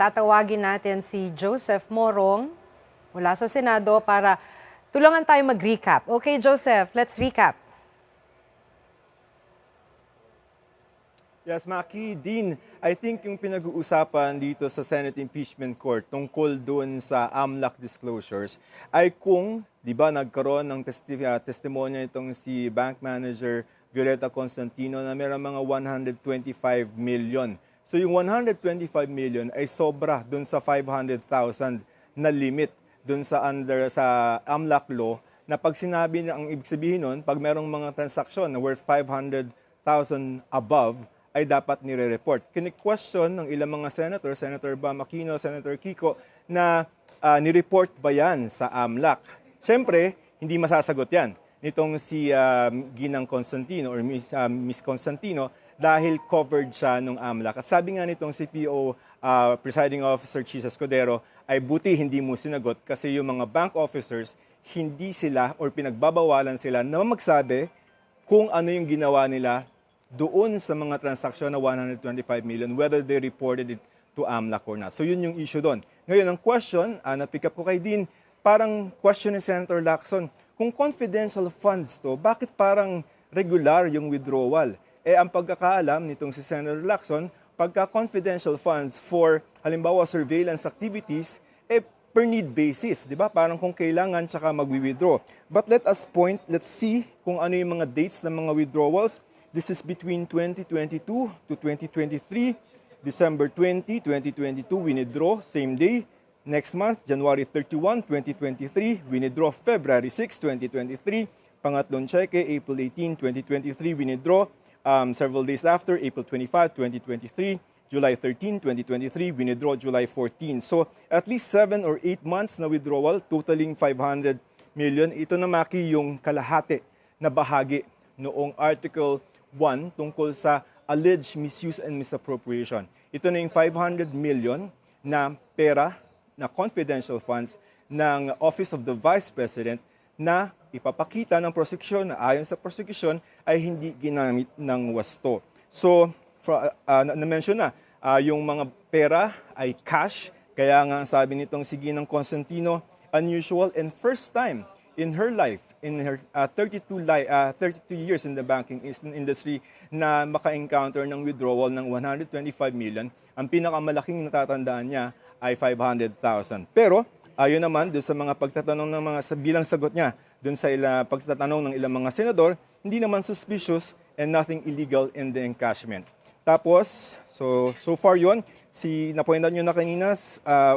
tatawagin natin si Joseph Morong mula sa Senado para tulungan tayo mag-recap. Okay, Joseph, let's recap. Yes, Maki, Dean, I think yung pinag-uusapan dito sa Senate Impeachment Court tungkol doon sa AMLAC disclosures ay kung, di ba, nagkaroon ng testimonya itong si Bank Manager Violeta Constantino na mayroong mga 125 million. So yung 125 million ay sobra doon sa 500,000 na limit doon sa AMLAC law na pag sinabi na ang ibig sabihin nun, pag merong mga transaksyon na worth 500,000 above, ay dapat nire-report. Kini-question ng ilang mga senator, Senator Bam Aquino, Senator Kiko, na nireport ba yan sa AMLAC? Siyempre, hindi masasagot yan nitong si Ginang Constantino or Miss Constantino dahil covered siya ng AMLAC. At sabi nga nitong CPO Presiding Officer Chis Escudero ay buti hindi mo sinagot kasi yung mga bank officers, hindi sila or pinagbabawalan sila na magsabi kung ano yung ginawa nila doon sa mga transaksyon na 125 million, whether they reported it to AMLAC or not. So yun yung issue doon. Ngayon, ang question, na-pick up ko kay Dean, parang question ni Senator Lacson, kung confidential funds to, bakit parang regular yung withdrawal? Ang pagkakaalam nitong si Senator Lacson, pagka confidential funds for, halimbawa, surveillance activities, per need basis, di ba? Parang kung kailangan, tsaka mag-withdraw. But let's see kung ano yung mga dates ng mga withdrawals. This is between 2022 to 2023. December 20, 2022, withdraw, same day. Next month, January 31, 2023, withdraw February 6, 2023. Pangatlong cheque, April 18, 2023, withdraw several days after, April 25, 2023. July 13, 2023, withdraw July 14. So, at least 7 or 8 months na withdrawal, totaling 500 million. Ito na, Maki, yung kalahati na bahagi noong Article 1 tungkol sa alleged misuse and misappropriation. Ito na yung 500 million na pera, na confidential funds ng Office of the Vice President na ipapakita ng prosecution na ayon sa prosecution ay hindi ginamit ng wasto. So, na-mention na, yung mga pera ay cash, kaya nga sabi nitong si Ginang Constantino, unusual and first time in her life, in her 32 years in the banking industry na maka-encounter ng withdrawal ng 125 million. Ang pinakamalaking natatandaan niya ay 500,000. Pero ayon naman doon sa mga pagtatanong ng mga bilang sagot niya doon sa pagtatanong ng ilang mga senador, hindi naman suspicious and nothing illegal in the encashment. Tapos, so far yon, napointan nyo na kanina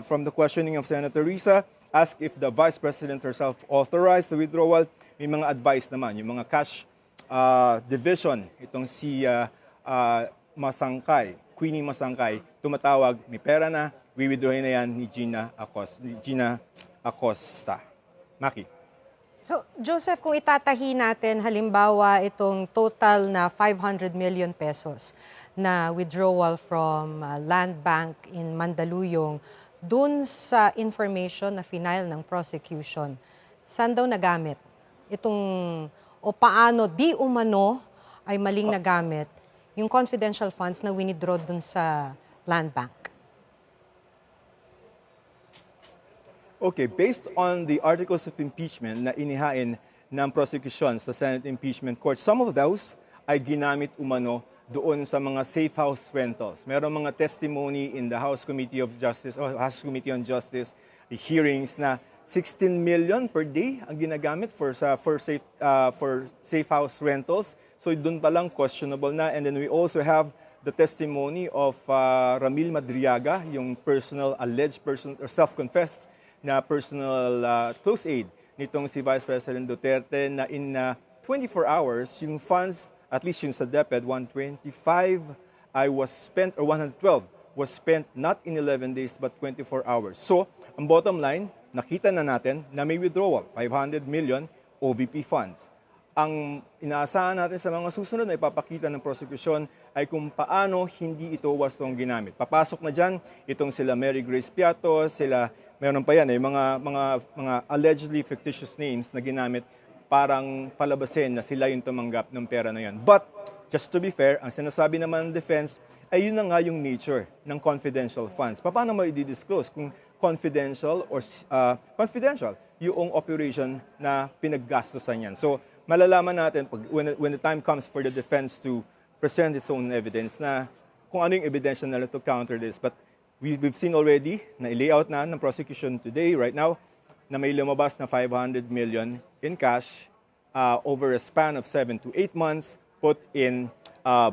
from the questioning of Senator Risa, ask if the Vice President herself authorized the withdrawal. May mga advice naman, yung mga cash division, itong si Masangkay, Queenie Masangkay, tumatawag, may pera na, wiwithdrawin na yan ni Gina Acosta. Maki. So, Joseph, kung itatahi natin, halimbawa, itong total na 500 million pesos na withdrawal from Land Bank in Mandaluyong, dun sa information na final ng prosecution, saan daw nagamit? O paano di umano ay maling nagamit yung confidential funds na winidraw dun sa Land Bank? Okay, based on the articles of impeachment na inihain ng prosecution sa Senate Impeachment Court, some of those ay ginamit umano doon sa mga safe house rentals. Merong mga testimony in the House Committee of Justice or House Committee on Justice hearings na 16 million per day ang ginagamit for safe house rentals. So doon pa lang questionable na. And then we also have the testimony of Ramil Madriaga, yung alleged person or self-confessed na personal close aide nitong si Vice President Duterte na in 24 hours, yung funds, at least yung sa DepEd, 125 was spent, or 112 was spent not in 11 days but 24 hours. So, ang bottom line, nakita na natin na may withdrawal, 500 million OVP funds. Ang inaasahan natin sa mga susunod na ipapakita ng prosecution ay kung paano hindi ito wastong ginamit. Papasok na dyan itong sila Mary Grace Piato, meron pa yan, mga allegedly fictitious names na ginamit parang palabasin na sila yung tumanggap ng pera na yan. But, just to be fair, ang sinasabi naman ng defense ay yun na nga yung nature ng confidential funds. Paano mo i-disclose kung confidential or confidential yung operation na pinaggastosan yan? So, malalaman natin when the time comes for the defense to present its own evidence na kung ano yung ebidensya nila to counter this. But we've seen already na i-layout na ng prosecution today, right now, na may lumabas na 500 million in cash over a span of 7 to 8 months, put in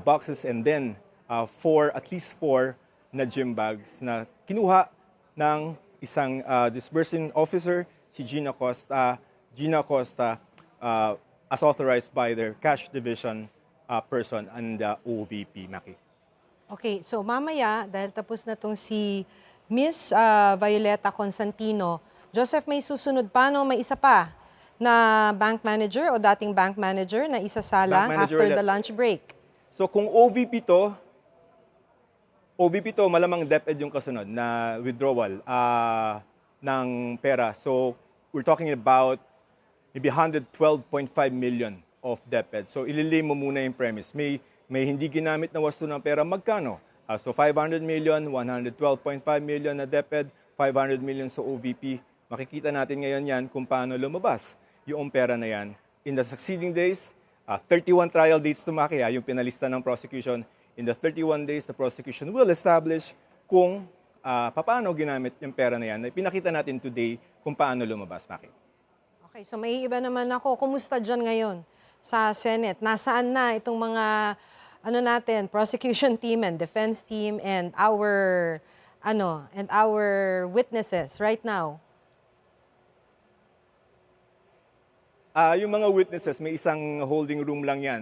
boxes and then at least four na gym bags na kinuha ng isang disbursing officer, si Gina Costa, as authorized by their cash division person and the OVP, Maki. Okay, so mamaya, dahil tapos na tong si Miss Violeta Constantino, Joseph, may susunod pa, no? May isa pa na bank manager o dating bank manager na isasalang Bank manager after ulit. the lunch break. So kung OVP to, malamang DepEd yung kasunod na withdrawal ng pera. So we're talking about maybe 112.5 million of DepEd. So ililay mo muna yung premise. May hindi ginamit na wasto ng pera, magkano? So 500 million, 112.5 million na DepEd, 500 million sa OVP. Makikita natin ngayon yan kung paano lumabas yung pera na yan. In the succeeding days, 31 trial dates to Maki, yung pinalista ng prosecution. In the 31 days, the prosecution will establish kung paano ginamit yung pera na yan. Pinakita natin today kung paano lumabas, Maki. Okay, so may iba naman ako. Kumusta dyan ngayon sa Senate? Nasaan na itong mga prosecution team and defense team and our witnesses right now? Yung mga witnesses, may isang holding room lang yan.